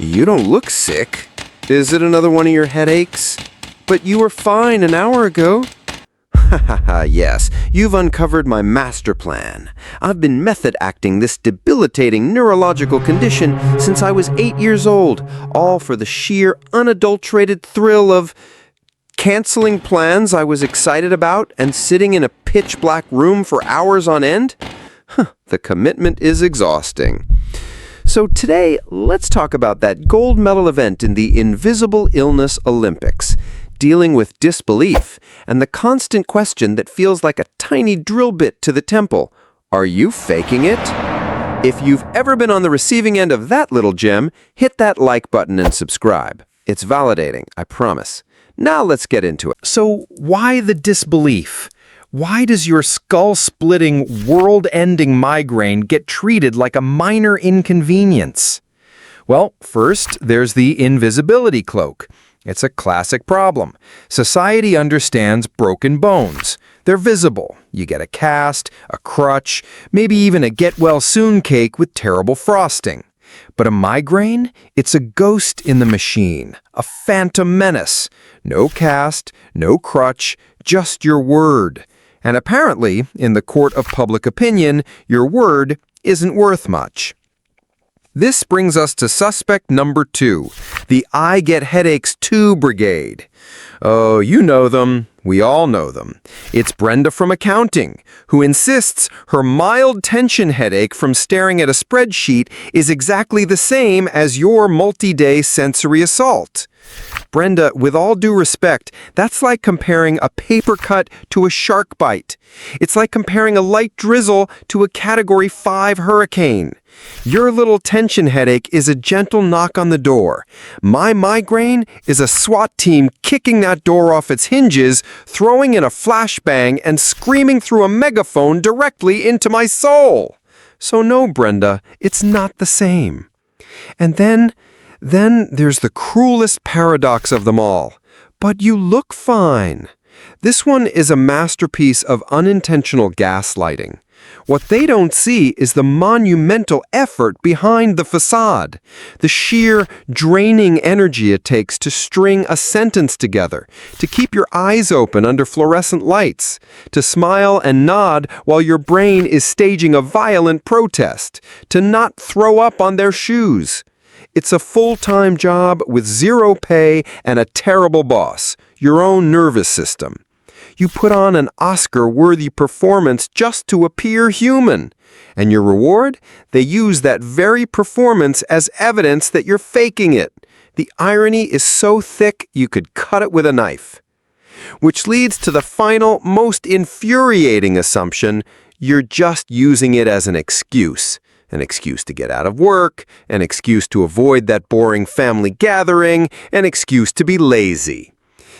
You don't look sick. Is it another one of your headaches? But you were fine an hour ago. Yes, you've uncovered my master plan. I've been method acting this debilitating neurological condition since I was 8 years old, all for the sheer, unadulterated thrill of canceling plans I was excited about and sitting in a pitch-black room for hours on end. The commitment is exhausting. So today, let's talk about that gold medal event in the Invisible Illness Olympics, dealing with disbelief and the constant question that feels like a tiny drill bit to the temple. Are you faking it? If you've ever been on the receiving end of that little gem, hit that like button and subscribe. It's validating, I promise. Now let's get into it. So why the disbelief? Why does your skull-splitting, world-ending migraine get treated like a minor inconvenience? Well, first, there's the invisibility cloak. It's a classic problem. Society understands broken bones. They're visible. You get a cast, a crutch, maybe even a get-well-soon cake with terrible frosting. But a migraine? It's a ghost in the machine, a phantom menace. No cast, no crutch, just your word. And apparently, in the court of public opinion, your word isn't worth much. This brings us to suspect number 2, the I Get Headaches Too Brigade. Oh, you know them. We all know them. It's Brenda from accounting, who insists her mild tension headache from staring at a spreadsheet is exactly the same as your multi-day sensory assault. Brenda, with all due respect, that's like comparing a paper cut to a shark bite. It's like comparing a light drizzle to a Category 5 hurricane. Your little tension headache is a gentle knock on the door. My migraine is a SWAT team kicking that door off its hinges, throwing in a flashbang, and screaming through a megaphone directly into my soul. So no, Brenda, it's not the same. And then there's the cruelest paradox of them all. But you look fine. This one is a masterpiece of unintentional gaslighting. What they don't see is the monumental effort behind the facade, the sheer draining energy it takes to string a sentence together, to keep your eyes open under fluorescent lights, to smile and nod while your brain is staging a violent protest, to not throw up on their shoes. It's a full-time job with zero pay and a terrible boss, your own nervous system. You put on an Oscar-worthy performance just to appear human. And your reward? They use that very performance as evidence that you're faking it. The irony is so thick you could cut it with a knife. Which leads to the final, most infuriating assumption: you're just using it as an excuse. An excuse to get out of work, an excuse to avoid that boring family gathering, an excuse to be lazy.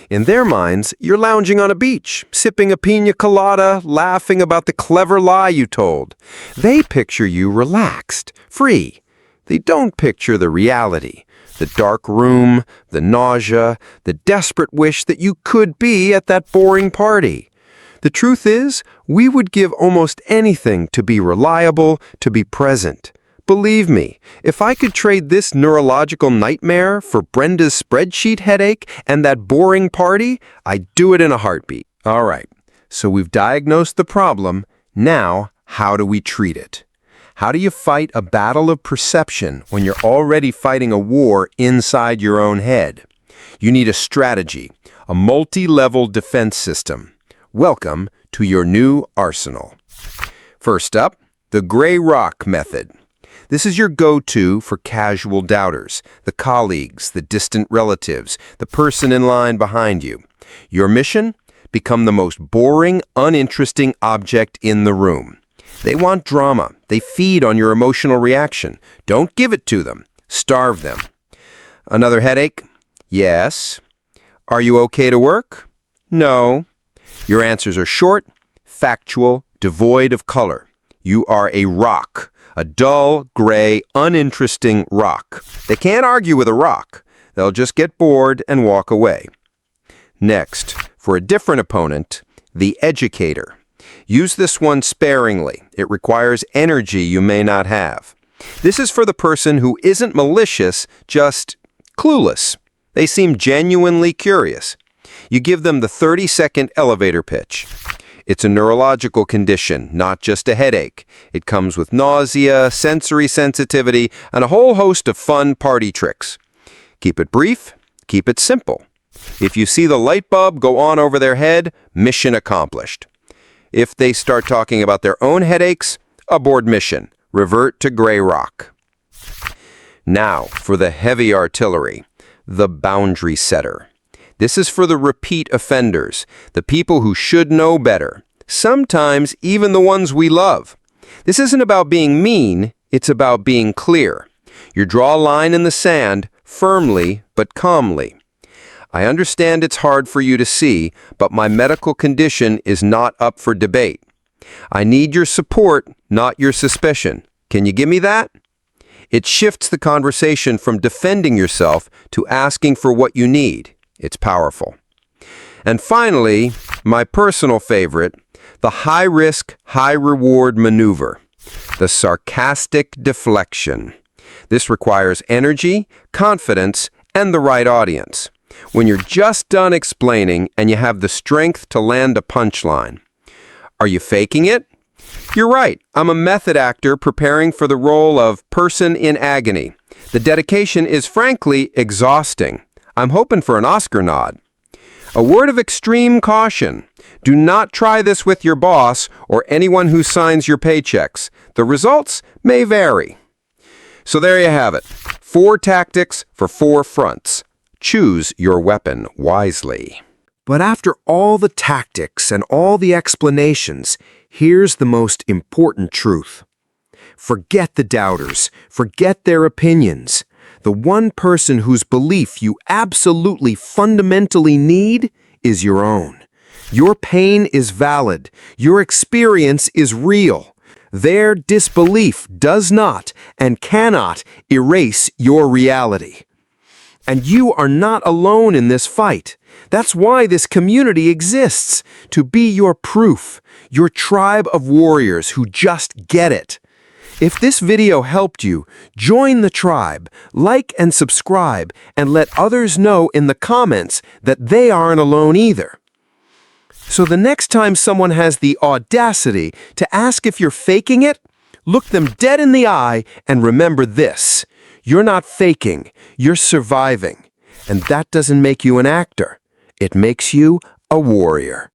In their minds, you're lounging on a beach, sipping a piña colada, laughing about the clever lie you told. They picture you relaxed, free. They don't picture the reality, the dark room, the nausea, the desperate wish that you could be at that boring party. The truth is, we would give almost anything to be reliable, to be present. Believe me, if I could trade this neurological nightmare for Brenda's spreadsheet headache and that boring party, I'd do it in a heartbeat. All right, so we've diagnosed the problem. Now, how do we treat it? How do you fight a battle of perception when you're already fighting a war inside your own head? You need a strategy, a multi-level defense system. Welcome to your new arsenal. First up, the gray rock method. This is your go-to for casual doubters, the colleagues, the distant relatives, the person in line behind you. Your mission? Become the most boring, uninteresting object in the room. They want drama. They feed on your emotional reaction. Don't give it to them. Starve them. Another headache? Yes. Are you okay to work? No. Your answers are short, factual, devoid of color. You are a rock. A dull, gray, uninteresting rock. They can't argue with a rock. They'll just get bored and walk away. Next, for a different opponent, the educator. Use this one sparingly. It requires energy you may not have. This is for the person who isn't malicious, just clueless. They seem genuinely curious. You give them the 30-second elevator pitch. It's a neurological condition, not just a headache. It comes with nausea, sensory sensitivity, and a whole host of fun party tricks. Keep it brief, keep it simple. If you see the light bulb go on over their head, mission accomplished. If they start talking about their own headaches, abort mission. Revert to gray rock. Now, for the heavy artillery, the boundary setter. This is for the repeat offenders, the people who should know better, sometimes even the ones we love. This isn't about being mean, it's about being clear. You draw a line in the sand, firmly but calmly. I understand it's hard for you to see, but my medical condition is not up for debate. I need your support, not your suspicion. Can you give me that? It shifts the conversation from defending yourself to asking for what you need. It's powerful. And finally, my personal favorite, the high-risk, high-reward maneuver, the sarcastic deflection. This requires energy, confidence, and the right audience. When you're just done explaining and you have the strength to land a punchline. Are you faking it? You're right. I'm a method actor preparing for the role of person in agony. The dedication is frankly exhausting. I'm hoping for an Oscar nod. A word of extreme caution. Do not try this with your boss or anyone who signs your paychecks. The results may vary. So there you have it. 4 tactics for 4 fronts. Choose your weapon wisely. But after all the tactics and all the explanations, here's the most important truth. Forget the doubters. Forget their opinions. The one person whose belief you absolutely fundamentally need is your own. Your pain is valid. Your experience is real. Their disbelief does not and cannot erase your reality. And you are not alone in this fight. That's why this community exists, to be your proof, your tribe of warriors who just get it. If this video helped you, join the tribe, like and subscribe, and let others know in the comments that they aren't alone either. So the next time someone has the audacity to ask if you're faking it, look them dead in the eye and remember this. You're not faking, you're surviving. And that doesn't make you an actor. It makes you a warrior.